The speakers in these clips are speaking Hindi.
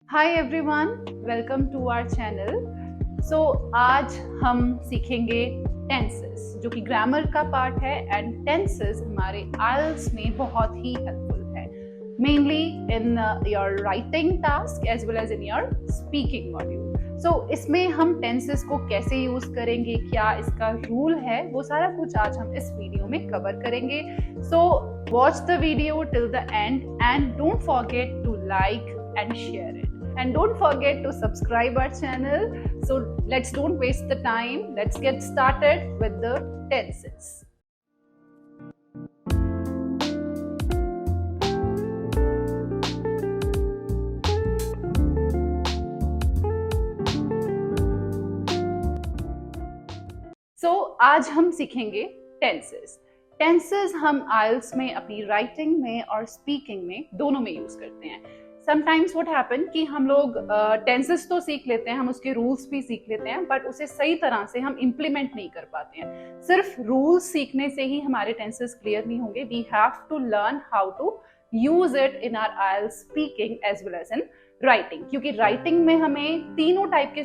Hi everyone, welcome to our channel. So आज हम सीखेंगे टेंसेस, जो कि ग्रामर का पार्ट है। एंड टेंसेस हमारे आइल्स में बहुत ही हेल्पफुल है, mainly in your writing task as well as in your speaking module. So इसमें हम टेंसेस को कैसे यूज करेंगे, क्या इसका रूल है, वो सारा कुछ आज हम इस वीडियो में कवर करेंगे। So watch the video till the end and don't forget to like and share it, and don't forget to subscribe our channel. So let's don't waste the time, let's get started with the tenses. So आज हम सीखेंगे टेंसेस। टेंसेस हम आइल्स में अपनी राइटिंग में और स्पीकिंग में दोनों में यूज करते हैं। समटाइम्स व्हाट हैपन कि हम लोग टेंसेस तो सीख लेते हैं, हम उसके रूल्स भी सीख लेते हैं, बट उसे सही तरह से हम इम्प्लीमेंट नहीं कर पाते हैं। सिर्फ रूल्स सीखने से ही हमारे टेंसेस क्लियर नहीं होंगे। We have to learn how to use it in our IELTS speaking as well as in writing, क्योंकि राइटिंग में हमें तीनों टाइप के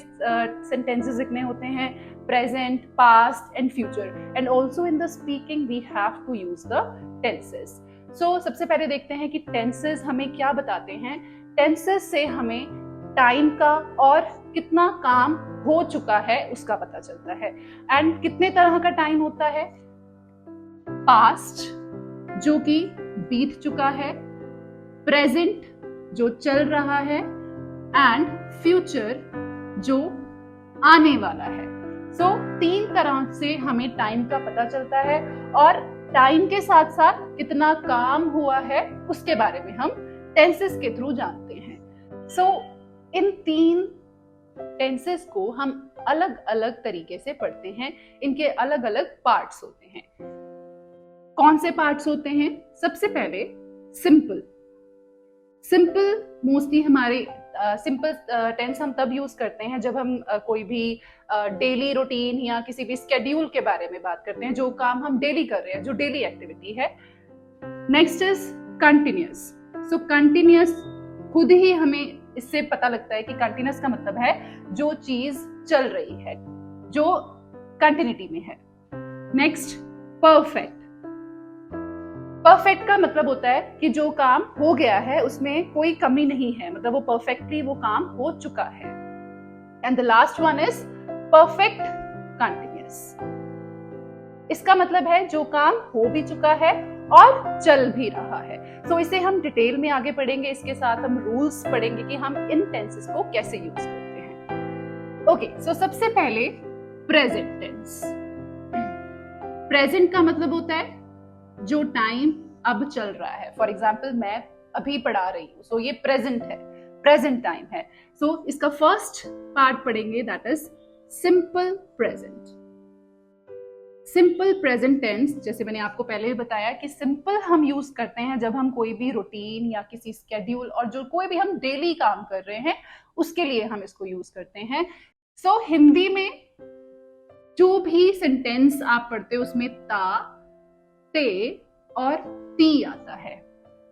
सेंटेंसेस लिखने होते हैं, present, past and future. And also in the speaking we have to use the tenses. So सबसे पहले देखते हैं कि टेंसेस हमें क्या बताते हैं। टेंसेस से हमें टाइम का और कितना काम हो चुका है उसका पता चलता है। एंड कितने तरह का टाइम होता है? पास्ट, जो कि बीत चुका है, प्रेजेंट, जो चल रहा है, एंड फ्यूचर, जो आने वाला है। सो तीन तरह से हमें टाइम का पता चलता है, और टाइम के साथ साथ कितना काम हुआ है उसके बारे में हम टेंसेस के थ्रू जानते हैं। सो इन तीन टेंसेस को हम अलग अलग तरीके से पढ़ते हैं। इनके अलग अलग पार्ट्स होते हैं। कौन से पार्ट्स होते हैं? सबसे पहले सिंपल। सिंपल मोस्टली हमारे सिंपल टेंस हम तब यूज करते हैं जब हम कोई भी डेली रूटीन या किसी भी स्केड्यूल के बारे में बात करते हैं, जो काम हम डेली कर रहे हैं, जो डेली एक्टिविटी है। Next is continuous. So continuous खुद ही हमें इससे पता लगता है कि कंटिन्यूअस का मतलब है जो चीज चल रही है, जो कंटिन्यूटी में है। Next perfect. परफेक्ट का मतलब होता है कि जो काम हो गया है उसमें कोई कमी नहीं है, मतलब वो परफेक्टली वो काम हो चुका है। And the last one is perfect continuous. इसका मतलब है जो काम हो भी चुका है और चल भी रहा है। सो इसे हम डिटेल में आगे पढ़ेंगे। इसके साथ हम रूल्स पढ़ेंगे कि हम इन टेंसेस को कैसे यूज करते हैं। ओके, सो सबसे पहले प्रेजेंट टेंस। प्रेजेंट का मतलब होता है जो टाइम अब चल रहा है। फॉर एग्जाम्पल मैं अभी पढ़ा रही हूँ, सो ये प्रेजेंट है, प्रेजेंट टाइम है। सो इसका फर्स्ट पार्ट पढ़ेंगे, that is simple present. Simple present tense, जैसे मैंने आपको पहले भी बताया कि सिंपल हम यूज करते हैं जब हम कोई भी रूटीन या किसी स्केड्यूल और जो कोई भी हम डेली काम कर रहे हैं उसके लिए हम इसको यूज करते हैं। सो हिंदी में जो भी सेंटेंस आप पढ़ते हो उसमें ता, ते और ती आता है।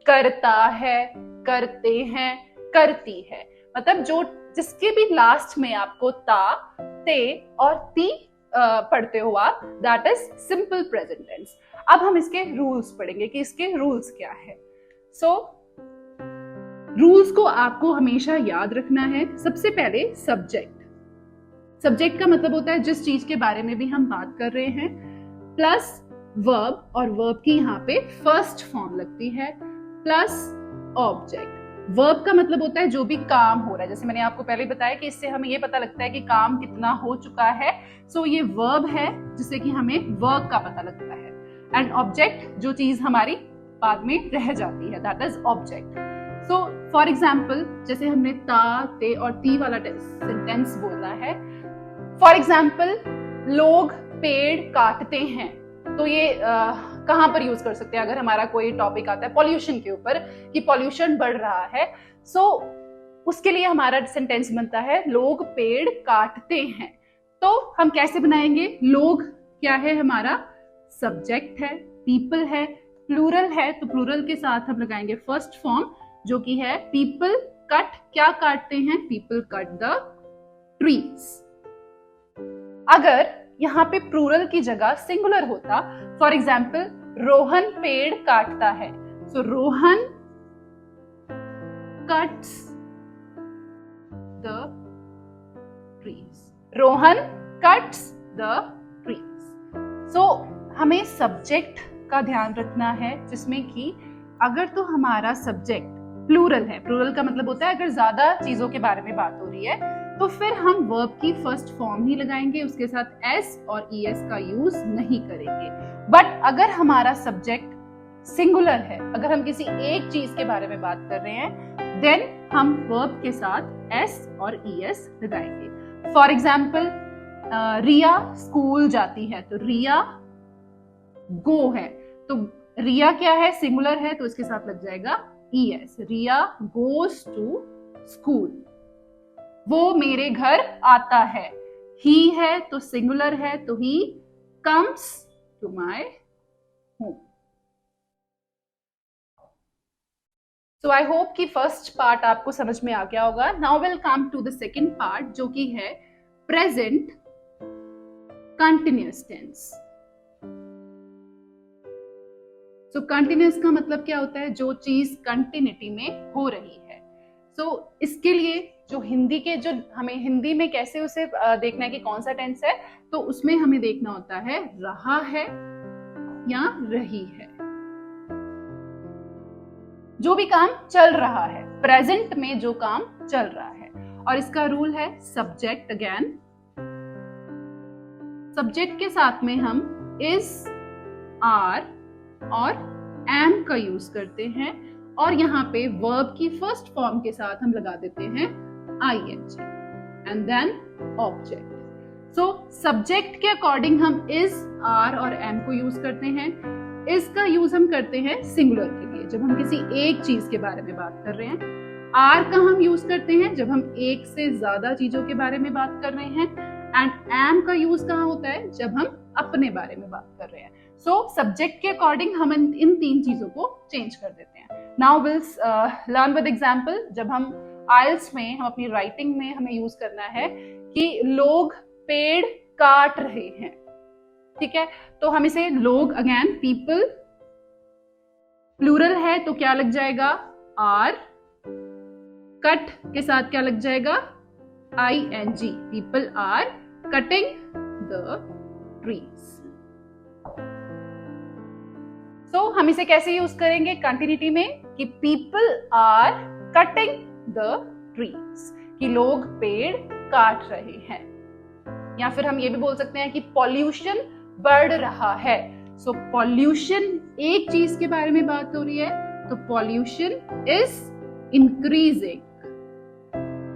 करता है, करते हैं, करती है, मतलब जो जिसके भी लास्ट में आपको ता, ते और ती पढ़ते हो आप, that is simple present tense. अब हम इसके रूल्स पढ़ेंगे कि इसके रूल्स क्या है। सो रूल्स को आपको हमेशा याद रखना है। सबसे पहले सब्जेक्ट। सब्जेक्ट का मतलब होता है जिस चीज के बारे में भी हम बात कर रहे हैं, प्लस वर्ब, और वर्ब की यहाँ पे फर्स्ट फॉर्म लगती है, प्लस ऑब्जेक्ट। वर्ब का मतलब होता है जो भी काम हो रहा है। जैसे मैंने आपको पहले बताया कि इससे हमें ये पता लगता है कि काम कितना हो चुका है। सो ये वर्ब है जिससे कि हमें वर्ब का पता लगता है। एंड ऑब्जेक्ट, जो चीज हमारी बाद में रह जाती है, that is object. So for example, जैसे हमने ता, ते और ती वाला सेंटेंस बोला है। फॉर एग्जाम्पल, लोग पेड़ काटते हैं, तो ये कहाँ पर यूज कर सकते हैं? अगर हमारा कोई टॉपिक आता है पॉल्यूशन के ऊपर कि पॉल्यूशन बढ़ रहा है, सो उसके लिए हमारा सेंटेंस बनता है लोग पेड़ काटते हैं। तो हम कैसे बनाएंगे? लोग क्या है? हमारा सब्जेक्ट है, पीपल है, प्लूरल है, तो प्लूरल के साथ हम लगाएंगे फर्स्ट फॉर्म जो कि है पीपल कट क्या काटते हैं? People cut the trees. अगर यहाँ पे प्लूरल की जगह सिंगुलर होता, फॉर एग्जाम्पल रोहन पेड़ काटता है, so Rohan cuts the trees. Rohan cuts the trees. So हमें सब्जेक्ट का ध्यान रखना है, जिसमें कि अगर तो हमारा सब्जेक्ट प्लूरल है, प्लूरल का मतलब होता है अगर ज्यादा चीजों के बारे में बात हो रही है, तो फिर हम वर्ब की फर्स्ट फॉर्म ही लगाएंगे, उसके साथ एस और ईएस का यूज नहीं करेंगे। बट अगर हमारा सब्जेक्ट सिंगुलर है, अगर हम किसी एक चीज के बारे में बात कर रहे हैं, देन हम वर्ब के साथ एस और ईएस लगाएंगे। फॉर एग्जाम्पल रिया स्कूल जाती है, तो रिया गो है, तो रिया क्या है? सिंगुलर है, तो इसके साथ लग जाएगा ES. Riya goes to school. वो मेरे घर आता है, ही है तो सिंगुलर है, तो he comes to my home. So I hope कि फर्स्ट पार्ट आपको समझ में आ गया होगा। Now will come to the second part, जो कि है present continuous tense. So continuous का मतलब क्या होता है? जो चीज कंटिन्यूटी में हो रही है। सो इसके लिए जो हिंदी के, जो हमें हिंदी में कैसे उसे देखना है कि कौन सा टेंस है, तो उसमें हमें देखना होता है रहा है या रही है। जो भी काम चल रहा है, प्रेजेंट में जो काम चल रहा है, और इसका रूल है सब्जेक्ट अगेन। सब्जेक्ट के साथ में हम इज, आर और एम का यूज करते हैं, और यहाँ पे वर्ब की फर्स्ट फॉर्म के साथ हम लगा देते हैं ing and then object. So subject के अकॉर्डिंग हम इज, आर और एम को यूज करते हैं। इज का यूज हम करते हैं सिंगुलर के लिए, जब हम किसी एक चीज के बारे में बात कर रहे हैं। आर का हम यूज करते हैं जब हम एक से ज्यादा चीजों के बारे में बात कर रहे हैं, एंड एम का यूज कहाँ होता है? जब हम अपने बारे में बात कर रहे हैं। सो सब्जेक्ट के अकॉर्डिंग हम इन तीन चीजों को चेंज कर देते हैं। Now will learn with example. जब हम आइल्स में, हम अपनी राइटिंग में हमें यूज करना है कि लोग पेड़ काट रहे हैं, ठीक है, तो हम इसे लोग, अगेन पीपल, प्लूरल है तो क्या लग जाएगा? आर। कट के साथ क्या लग जाएगा? ing। People are cutting the trees. So हम इसे कैसे यूज करेंगे कंटिन्यूटी में? कि people are cutting the trees, कि लोग पेड़ काट रहे हैं। या फिर हम ये भी बोल सकते हैं कि पॉल्यूशन बढ़ रहा है। सो पॉल्यूशन, एक चीज के बारे में बात हो रही है, तो pollution is increasing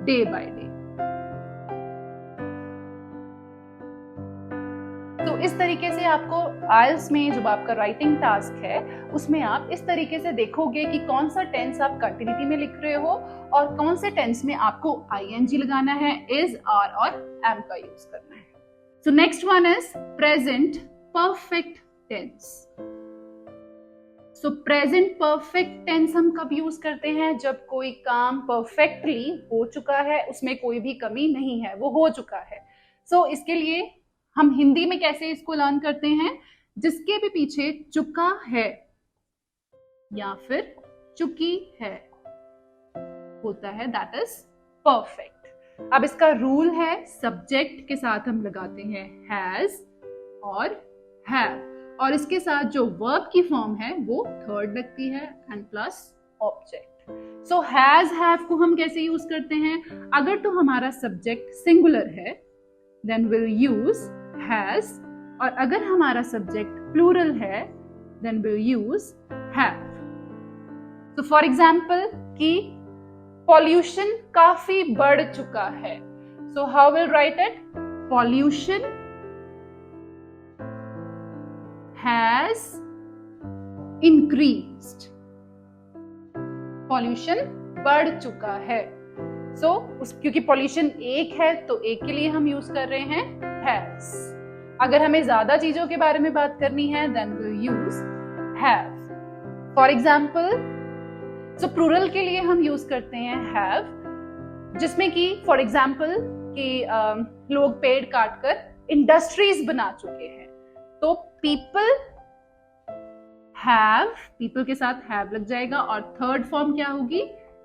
day by day. तो इस तरीके से आपको आइल्स में जो आपका राइटिंग टास्क है, उसमें आप इस तरीके से देखोगे कि कौन सा टेंस आप कंटिन्यूटी में लिख रहे हो और कौन से टेंस में आपको ing लगाना है, इज, आर और एम का यूज करना है। So next one is present perfect tense. So present perfect tense हम कब यूज करते हैं? जब कोई काम परफेक्टली हो चुका है, उसमें कोई भी कमी नहीं है, वो हो चुका है। सो इसके लिए हम हिंदी में कैसे इसको लर्न करते हैं? जिसके भी पीछे चुका है या फिर चुकी है होता है, दैट इज परफेक्ट। अब इसका रूल है सब्जेक्ट के साथ हम लगाते हैं हैज और हैव, और इसके साथ जो वर्ब की फॉर्म है वो थर्ड लगती है and plus object. So has, have को हम कैसे यूज करते हैं? अगर तो हमारा सब्जेक्ट सिंगुलर है देन विल यूज हैज, और अगर हमारा सब्जेक्ट प्लूरल है देन विल यूज हैव। तो फॉर एग्जाम्पल कि पॉल्यूशन काफी बढ़ चुका है, so how will write it? Pollution has increased. Pollution बढ़ चुका है। क्योंकि पॉल्यूशन एक है तो एक के लिए हम यूज कर रहे हैं हैज। अगर हमें ज्यादा चीजों के बारे में बात करनी है then will use have. For example so plural के लिए हम यूज करते हैं हैव, जिसमें कि फॉर एग्जाम्पल कि लोग पेड़ काटकर इंडस्ट्रीज बना चुके हैं, तो पीपल हैव, पीपल के साथ हैव लग जाएगा, और थर्ड फॉर्म क्या होगी,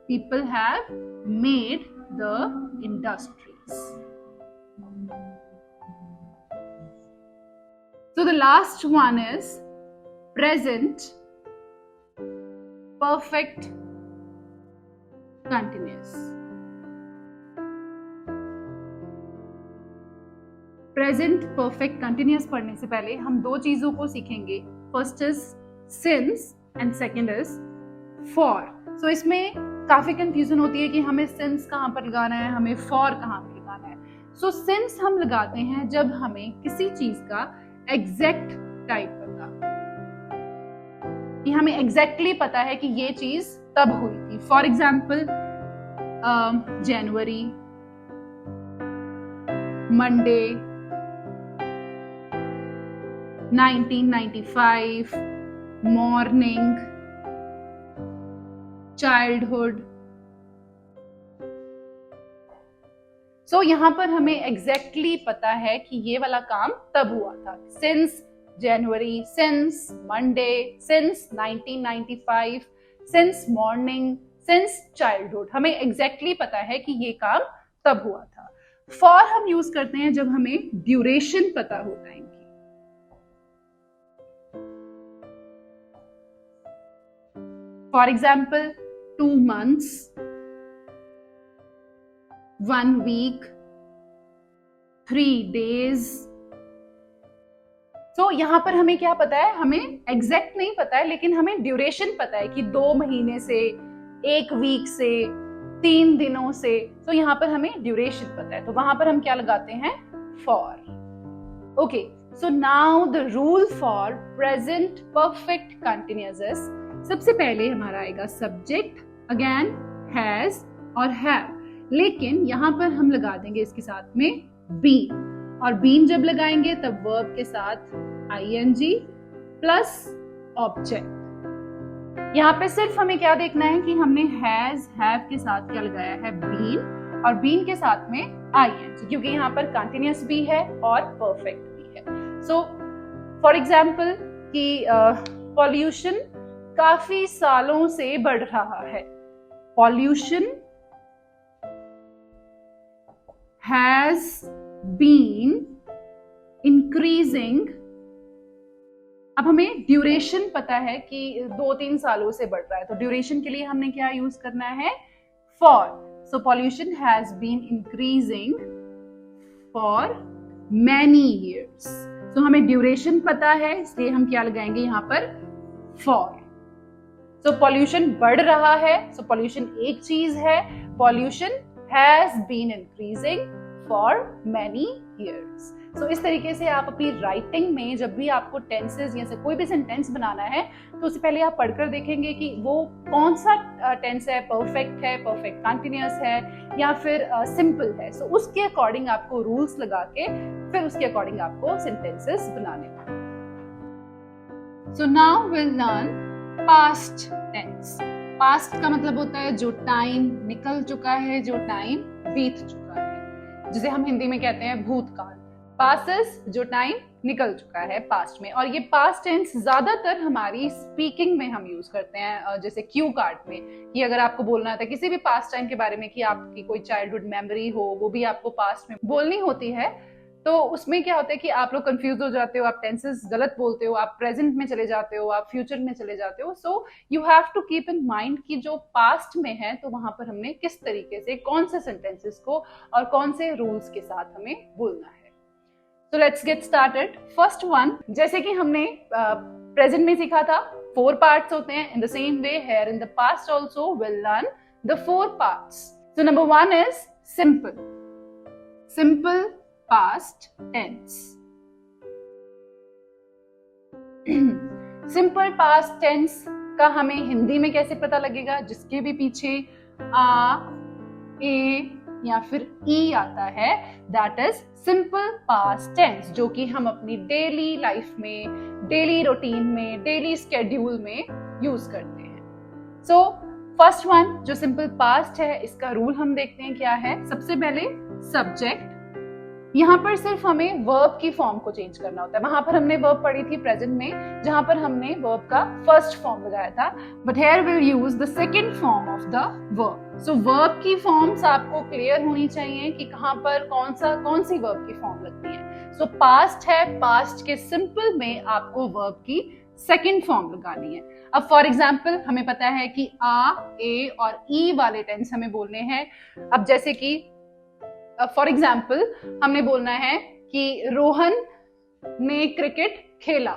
people have made the industries. So the last one is present perfect continuous. Present perfect continuous पढ़ने से पहले हम दो चीजों को सीखेंगे. First is since and second is for. So इसमें काफी कंफ्यूजन होती है कि हमें since कहाँ पर लगाना है, हमें for कहाँ पर लगाना है. So since हम लगाते हैं जब हमें किसी चीज का एग्जैक्ट टाइप पता, कि हमें एग्जैक्टली पता है कि ये चीज तब हुई थी. For example January, Monday, 1995, morning, childhood. So यहाँ पर हमें एग्जैक्टली पता है कि ये वाला काम तब हुआ था. Since January, since Monday, since 1995, since morning, since childhood. हमें एग्जैक्टली पता है कि ये काम तब हुआ था. फॉर हम यूज करते हैं जब हमें ड्यूरेशन पता होता है इनकी. For example 2 months, 1 week, 3 days. तो यहां पर हमें क्या पता है, हमें एग्जैक्ट नहीं पता है, लेकिन हमें ड्यूरेशन पता है कि 2 महीने से, 1 वीक से, 3 दिनों से. तो यहां पर हमें ड्यूरेशन पता है, तो वहां पर हम क्या लगाते हैं, for. Okay, so now the rule for present perfect continuous is, सबसे पहले हमारा आएगा सब्जेक्ट, अगेन हैज और हैव, लेकिन यहां पर हम लगा देंगे इसके साथ में बीन, और बीन जब लगाएंगे तब वर्ब के साथ आईएनजी प्लस ऑब्जेक्ट. यहां पे सिर्फ हमें क्या देखना है कि हमने हैज, हैव के साथ क्या लगाया है, बीन, और बीन के साथ में आईएनजी, क्योंकि यहाँ पर कंटिन्यूअस भी है और परफेक्ट भी है. सो फॉर एग्जाम्पल कि पॉल्यूशन काफी सालों से बढ़ रहा है. Pollution has been increasing. अब हमें ड्यूरेशन पता है कि 2-3 सालों से बढ़ रहा है, तो ड्यूरेशन के लिए हमने क्या यूज करना है, for. So pollution has been increasing for many years. So हमें ड्यूरेशन पता है, इसलिए हम क्या लगाएंगे यहाँ पर, फॉर. सो पॉल्यूशन बढ़ रहा है, सो पॉल्यूशन एक चीज है, pollution has been increasing for many years. So इस तरीके से आप अपनी राइटिंग में जब भी आपको टेंसेस या कोई भी सेंटेंस बनाना है, तो उससे पहले आप पढ़कर देखेंगे कि वो कौन सा टेंस है, परफेक्ट है, परफेक्ट कंटिन्यूअस है, या फिर सिंपल है. सो उसके अकॉर्डिंग आपको रूल्स लगा के फिर उसके अकॉर्डिंग आपको सेंटेंसेस बनाने हैं. So now will learn past tense. Past का मतलब होता है जो टाइम निकल चुका है, जो टाइम बीत चुका है, जिसे हम हिंदी में कहते हैं भूतकाल. पास्ट इज जो टाइम निकल चुका है पास्ट में. और ये पास्ट टेंस ज्यादातर हमारी स्पीकिंग में हम यूज करते हैं, जैसे क्यू कार्ड में, कि अगर आपको बोलना था किसी भी पास्ट टाइम के बारे में कि आपकी कोई चाइल्डहुड मेमोरी हो, वो भी आपको पास्ट में बोलनी होती है, तो उसमें क्या होता है कि आप लोग कंफ्यूज हो जाते हो, आप टेंसेस गलत बोलते हो, आप प्रेजेंट में चले जाते हो, आप फ्यूचर में चले जाते हो. So you have to keep in mind कि जो पास्ट में है तो वहां पर हमने किस तरीके से कौन से सेंटेंसेस को और कौन से रूल्स के साथ हमें बोलना है. तो let's get started. First one, जैसे कि हमने प्रेजेंट में सीखा था, 4 पार्ट्स होते हैं. In the same way here in the past also will learn the 4 parts. So number 1 is simple. Simple past tense. Simple past tense का हमें हिंदी में कैसे पता लगेगा, जिसके भी पीछे आ, ए या फिर ई आता है, that is simple past tense, जो कि हम अपनी डेली लाइफ में, डेली रूटीन में, डेली स्केड्यूल में यूज करते हैं. सो फर्स्ट वन जो सिंपल पास्ट है, इसका रूल हम देखते हैं क्या है। सबसे पहले सब्जेक्ट, यहाँ पर सिर्फ हमें वर्ब की फॉर्म को चेंज करना होता है। वहां पर हमने वर्ब पढ़ी थी प्रेजेंट में, जहां पर हमने वर्ब का फर्स्ट फॉर्म लगाया था, but here will use the second form of the verb. So verb की फॉर्म्स आपको क्लियर होनी चाहिए कि कहां पर कौन सी वर्ब की फॉर्म लगती है। सो पास्ट है, पास्ट के सिंपल में आपको वर्ब की सेकंड फॉर्म लगानी है। अब फॉर एग्जाम्पल हमें पता है कि आ, ए और ई वाले टेंस हमें बोलने हैं। अब जैसे कि फॉर एग्जाम्पल हमने बोलना है कि रोहन ने क्रिकेट खेला।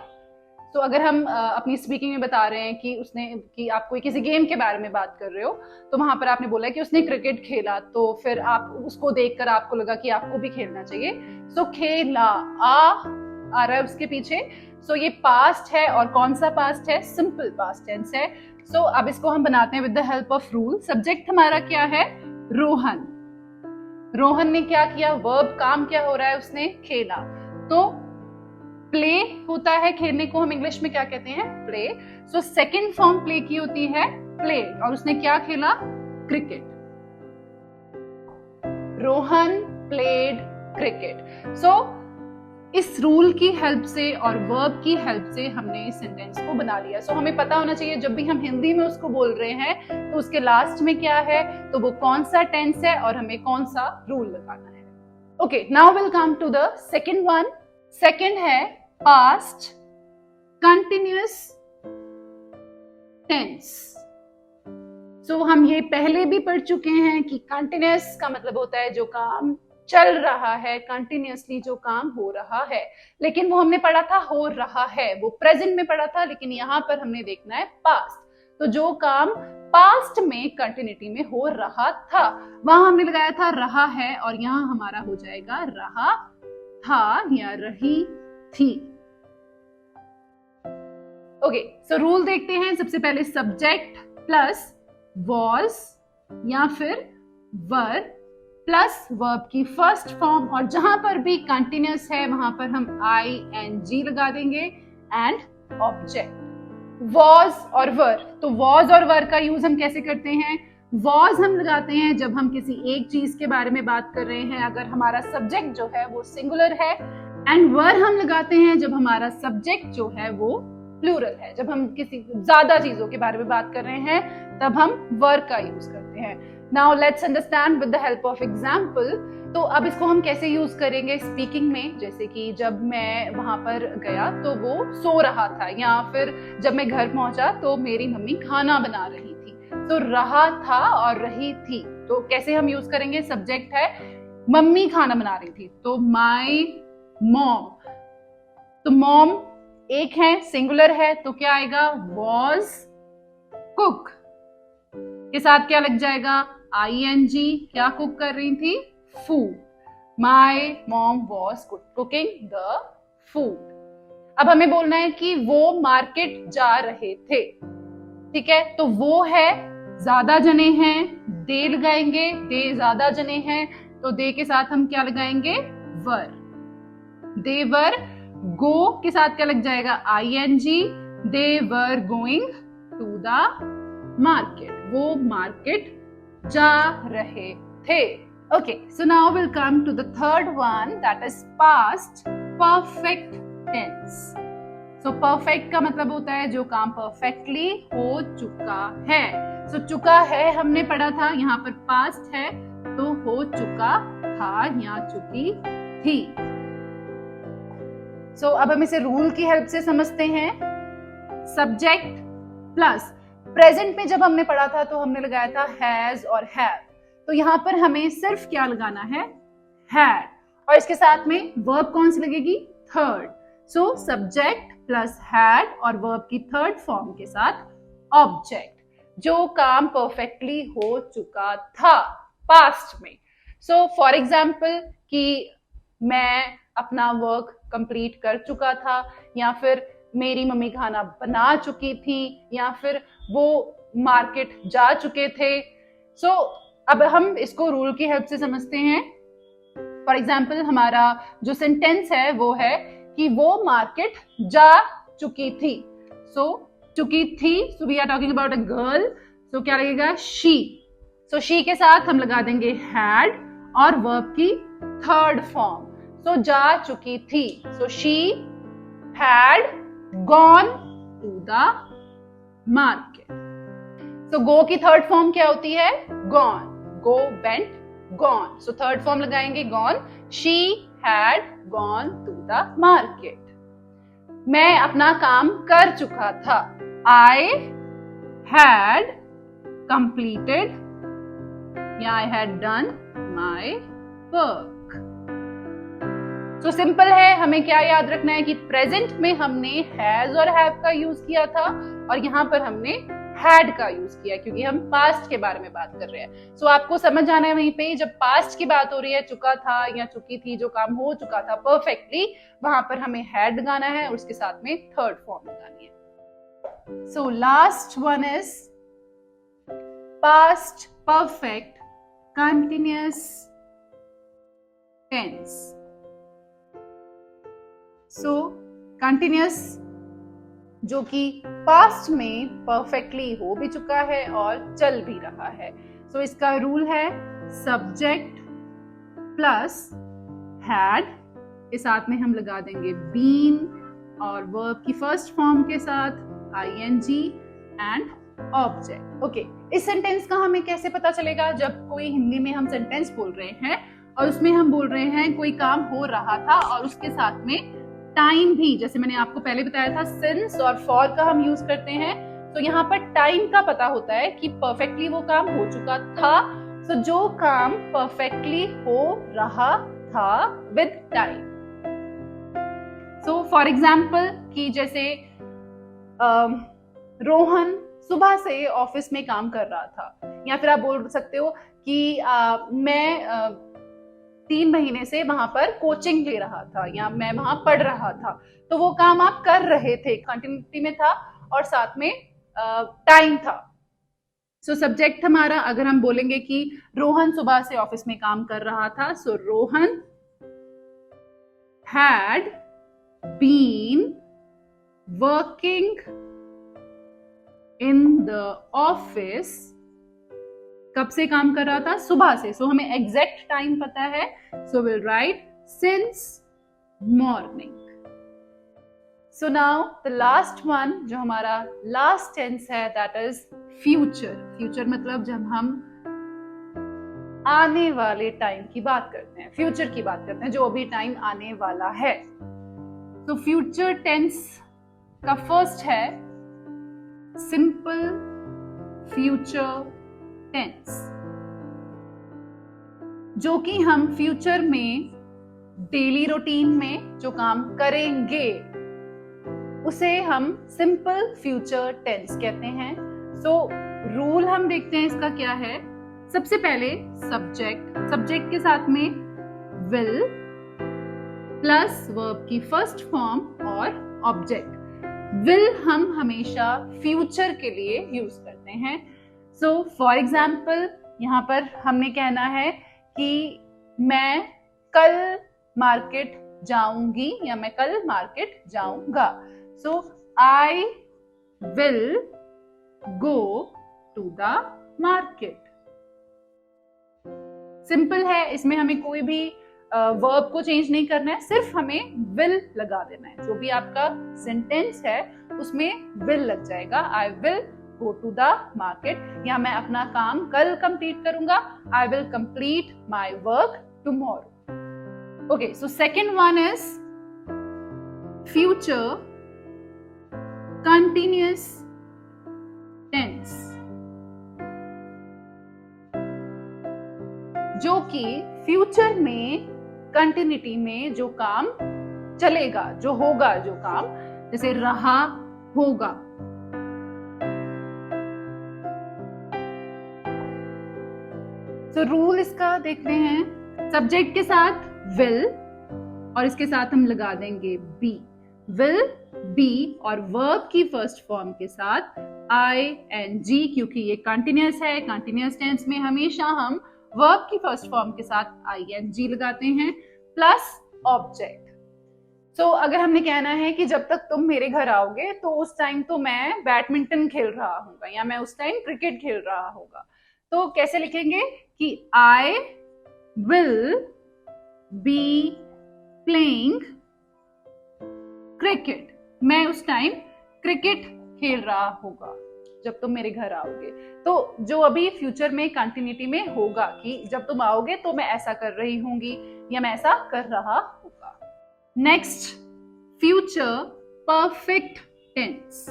तो अगर हम अपनी स्पीकिंग में बता रहे हैं कि आप कोई किसी गेम के बारे में बात कर रहे हो, तो वहां पर आपने बोला है कि उसने क्रिकेट खेला, तो फिर आप उसको देखकर आपको लगा कि आपको भी खेलना चाहिए। सो खेला, आ रहा है उसके पीछे। सो ये पास्ट है, और कौन सा पास्ट है? सिंपल पास्ट टेंस है। सो अब इसको हम बनाते हैं with the help of rule. Subject हमारा क्या है? रोहन। रोहन ने क्या किया? वर्ब, काम क्या हो रहा है? उसने खेला। तो प्ले होता है खेलने को, हम इंग्लिश में क्या कहते हैं? Play. So second form play की होती है प्ले, और उसने क्या खेला? Cricket. Rohan played cricket. So इस रूल की हेल्प से और वर्ब की हेल्प से हमने इस सेंटेंस को बना लिया। सो हमें पता होना चाहिए जब भी हम हिंदी में उसको बोल रहे हैं तो उसके लास्ट में क्या है, तो वो कौन सा टेंस है और हमें कौन सा रूल लगाना है। Okay, now will come to the second one. Second है पास्ट कंटिन्यूअस टेंस। सो हम ये पहले भी पढ़ चुके हैं कि कंटिन्यूअस का मतलब होता है जो काम चल रहा है, कंटिन्यूअसली जो काम हो रहा है। लेकिन वो हमने पढ़ा था हो रहा है, वो प्रेजेंट में पढ़ा था, लेकिन यहाँ पर हमने देखना है पास्ट। तो जो काम पास्ट में कंटिन्यूटी में हो रहा था, वहां हमने लगाया था रहा है, और यहाँ हमारा हो जाएगा रहा था या रही थी। ओके, सो रूल देखते हैं। सबसे पहले सब्जेक्ट प्लस वॉज या फिर वर प्लस वर्ब की फर्स्ट फॉर्म, और जहां पर भी कंटिन्यूअस है वहां पर हम ing लगा देंगे, एंड ऑब्जेक्ट वॉज और वर। तो वॉज और वर का यूज हम कैसे करते हैं? वॉज हम लगाते हैं जब हम किसी एक चीज के बारे में बात कर रहे हैं, अगर हमारा सब्जेक्ट जो है वो सिंगुलर है, एंड वर हम लगाते हैं जब हमारा सब्जेक्ट जो है वो प्लूरल है। जब हम किसी ज्यादा चीजों के बारे में बात कर रहे हैं तब हम वर का यूज करते हैं। Now let's understand with the help of example। तो अब इसको हम कैसे यूज करेंगे स्पीकिंग में? जैसे कि जब मैं वहां पर गया तो वो सो रहा था, या फिर जब मैं घर पहुंचा तो मेरी मम्मी खाना बना रही थी। तो रहा था और रही थी, तो कैसे हम यूज करेंगे? सब्जेक्ट है, मम्मी खाना बना रही थी, तो माई मॉम। तो मॉम एक है, सिंगुलर है, तो क्या आएगा? वॉज कुक के साथ क्या लग जाएगा? ing। क्या कुक कर रही थी? Food. My mom was cooking the food. अब हमें बोलना है कि वो मार्केट जा रहे थे, ठीक है? तो वो है, ज्यादा जने हैं, दे लगाएंगे, दे ज्यादा जने हैं, तो दे के साथ हम क्या लगाएंगे? वर। दे वर। गो के साथ क्या लग जाएगा? ing। They were going to the market, वो मार्केट जा रहे थे। Okay, so now will come to the third one, that is past perfect tense. So perfect का मतलब होता है जो काम परफेक्टली हो चुका है। सो चुका है हमने पढ़ा था, यहाँ पर पास्ट है तो हो चुका था या चुकी थी। सो अब हम इसे रूल की हेल्प से समझते हैं। सब्जेक्ट प्लस प्रेजेंट में जब हमने पढ़ा था तो हमने लगाया था हैज और हैव, तो यहां पर हमें सिर्फ क्या लगाना है? हैड, और इसके साथ में वर्ब कौन सी लगेगी? Third. So subject plus had और वर्ब की थर्ड फॉर्म के साथ ऑब्जेक्ट, जो काम परफेक्टली हो चुका था पास्ट में। सो फॉर एग्जाम्पल कि मैं अपना वर्क कंप्लीट कर चुका था, या फिर मेरी मम्मी खाना बना चुकी थी, या फिर वो मार्केट जा चुके थे। सो अब हम इसको रूल की हेल्प से समझते हैं। फॉर एग्जाम्पल हमारा जो सेंटेंस है वो है कि वो मार्केट जा चुकी थी। सो चुकी थी, so we are talking about a girl, so क्या लगेगा? शी। सो शी के साथ हम लगा देंगे हैड और वर्ब की थर्ड फॉर्म। सो जा चुकी थी। So she had gone to the market. So go की थर्ड फॉर्म क्या होती है? Gone. Go, went, gone. So third form लगाएंगे gone. She had gone to the market. मैं अपना काम कर चुका था। I had completed या I had done my work. तो सिंपल है, हमें क्या याद रखना है कि प्रेजेंट में हमने हैज और हैव का यूज किया था और यहाँ पर हमने हैड का यूज किया क्योंकि हम पास्ट के बारे में बात कर रहे हैं। सो आपको समझ आना है वहीं पे, जब पास्ट की बात हो रही है, चुका था या चुकी थी, जो काम हो चुका था परफेक्टली, वहां पर हमें हैड लगाना है और उसके साथ में थर्ड फॉर्म लगानी है। So last one is past perfect continuous tense. So continuous जो कि past में perfectly हो भी चुका है और चल भी रहा है। So इसका रूल है subject plus had के साथ में हम लगा देंगे been और verb की फर्स्ट फॉर्म के साथ ing and object. ओके, इस सेंटेंस का हमें कैसे पता चलेगा? जब कोई हिंदी में हम सेंटेंस बोल रहे हैं और उसमें हम बोल रहे हैं कोई काम हो रहा था और उसके साथ में टाइम भी, जैसे मैंने आपको पहले बताया था सिंस और फॉर का हम यूज करते हैं, तो यहाँ पर टाइम का पता होता है कि परफेक्टली वो काम हो चुका था। तो जो काम परफेक्टली हो रहा था with time. So for example कि जैसे रोहन सुबह से ऑफिस में काम कर रहा था, या फिर आप बोल सकते हो कि मैं 3 महीने से वहां पर कोचिंग ले रहा था या मैं वहां पढ़ रहा था। तो वो काम आप कर रहे थे, कंटिन्यूटी में था और साथ में टाइम था। सो सब्जेक्ट हमारा, अगर हम बोलेंगे कि रोहन सुबह से ऑफिस में काम कर रहा था, so Rohan had been working in the office। कब से काम कर रहा था? सुबह से। सो हमें एग्जैक्ट टाइम पता है, so will write since morning. So now the last one, जो हमारा लास्ट टेंस है, दैट इज फ्यूचर। फ्यूचर मतलब जब हम आने वाले टाइम की बात करते हैं, फ्यूचर की बात करते हैं, जो अभी टाइम आने वाला है। तो फ्यूचर टेंस का फर्स्ट है सिंपल फ्यूचर टेंस, जो कि हम फ्यूचर में डेली रूटीन में जो काम करेंगे उसे हम सिंपल फ्यूचर टेंस कहते हैं। सो रूल हम देखते हैं इसका क्या है। सबसे पहले सब्जेक्ट के साथ में विल प्लस वर्ब की फर्स्ट फॉर्म और ऑब्जेक्ट। विल हम हमेशा फ्यूचर के लिए यूज करते हैं। सो फॉर एग्जाम्पल यहाँ पर हमने कहना है कि मैं कल मार्केट जाऊंगी या मैं कल मार्केट जाऊंगा। So I will go to the market. Simple है, इसमें हमें कोई भी वर्ब को चेंज नहीं करना है, सिर्फ हमें विल लगा देना है। जो भी आपका सेंटेंस है उसमें विल लग जाएगा। I will go to the market, या मैं अपना काम कल कंप्लीट करूंगा। I will complete my work tomorrow. Okay, so second one is future continuous tense, जो कि फ्यूचर में कंटिन्यूटी में जो काम चलेगा, जो होगा, जो काम जैसे रहा, होगा। तो रूल इसका देखते हैं। सब्जेक्ट के साथ विल और इसके साथ हम लगा देंगे बी। विल बी और वर्ब की फर्स्ट फॉर्म के साथ ing, क्योंकि ये कंटिन्यूअस है। कंटिन्यूअस टेंस में हमेशा हम वर्ब की फर्स्ट फॉर्म के साथ ing लगाते हैं प्लस ऑब्जेक्ट। अगर हमने कहना है कि जब तक तुम मेरे घर आओगे तो उस टाइम तो मैं बैडमिंटन खेल रहा हूँ या मैं उस टाइम क्रिकेट खेल रहा होगा, तो कैसे लिखेंगे कि I will be playing cricket, मैं उस टाइम क्रिकेट खेल रहा होगा जब तुम मेरे घर आओगे। तो जो अभी फ्यूचर में कंटिन्यूटी में होगा कि जब तुम आओगे तो मैं ऐसा कर रही होंगी या मैं ऐसा कर रहा होगा। नेक्स्ट, फ्यूचर परफेक्ट टेंस,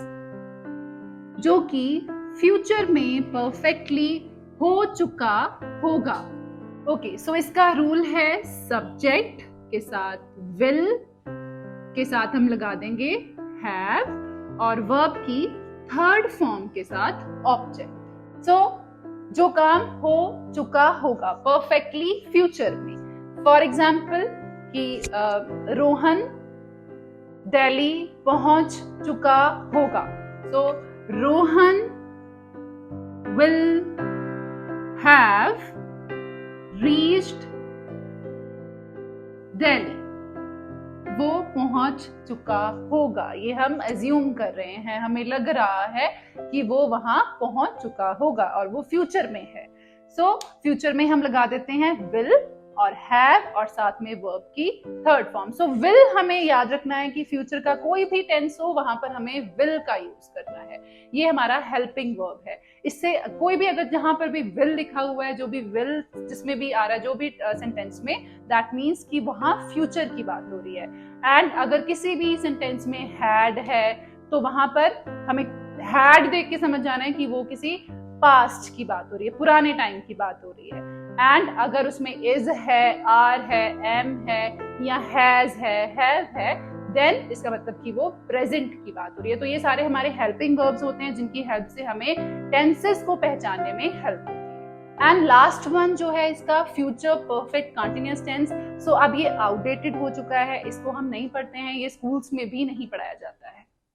जो कि फ्यूचर में परफेक्टली हो चुका होगा। ओके, सो इसका रूल है सब्जेक्ट के साथ विल के साथ हम लगा देंगे हैव और वर्ब की थर्ड फॉर्म के साथ ऑब्जेक्ट। सो जो काम हो चुका होगा परफेक्टली फ्यूचर में, फॉर एग्जाम्पल कि रोहन दिल्ली पहुंच चुका होगा, तो Rohan will have reached Delhi, वो पहुंच चुका होगा। ये हम अज्यूम कर रहे हैं, हमें लग रहा है कि वो वहां पहुंच चुका होगा और वो फ्यूचर में है। सो फ्यूचर में हम लगा देते हैं विल और हैव और साथ में वर्ब की थर्ड फॉर्म। सो विल हमें याद रखना है कि फ्यूचर का कोई भी टेंस हो वहां पर हमें विल का यूज करना है, ये हमारा हेल्पिंग वर्ब है। इससे कोई भी अगर जहां पर भी विल लिखा हुआ है, जो भी विल जिसमें भी आ रहा है जो भी सेंटेंस में, दैट मीन्स कि वहां फ्यूचर की बात हो रही है। एंड अगर किसी भी सेंटेंस में हैड है तो वहां पर हमें हैड देख के समझ जाना है कि वो किसी पास्ट की बात हो रही है, पुराने टाइम की बात हो रही है। एंड अगर उसमें इज है, आर है, एम है या हैज है, हैव है, देन इसका मतलब कि वो प्रेजेंट की बात हो रही है। तो ये सारे हमारे हेल्पिंग वर्ब्स होते हैं जिनकी हेल्प से हमें टेंसेस को पहचानने में हेल्प होती है। एंड लास्ट वन जो है इसका फ्यूचर परफेक्ट कंटिन्यूअस टेंस। सो अब ये आउटडेटेड हो चुका है, इसको हम नहीं पढ़ते हैं, ये स्कूल्स में भी नहीं पढ़ाया जाता।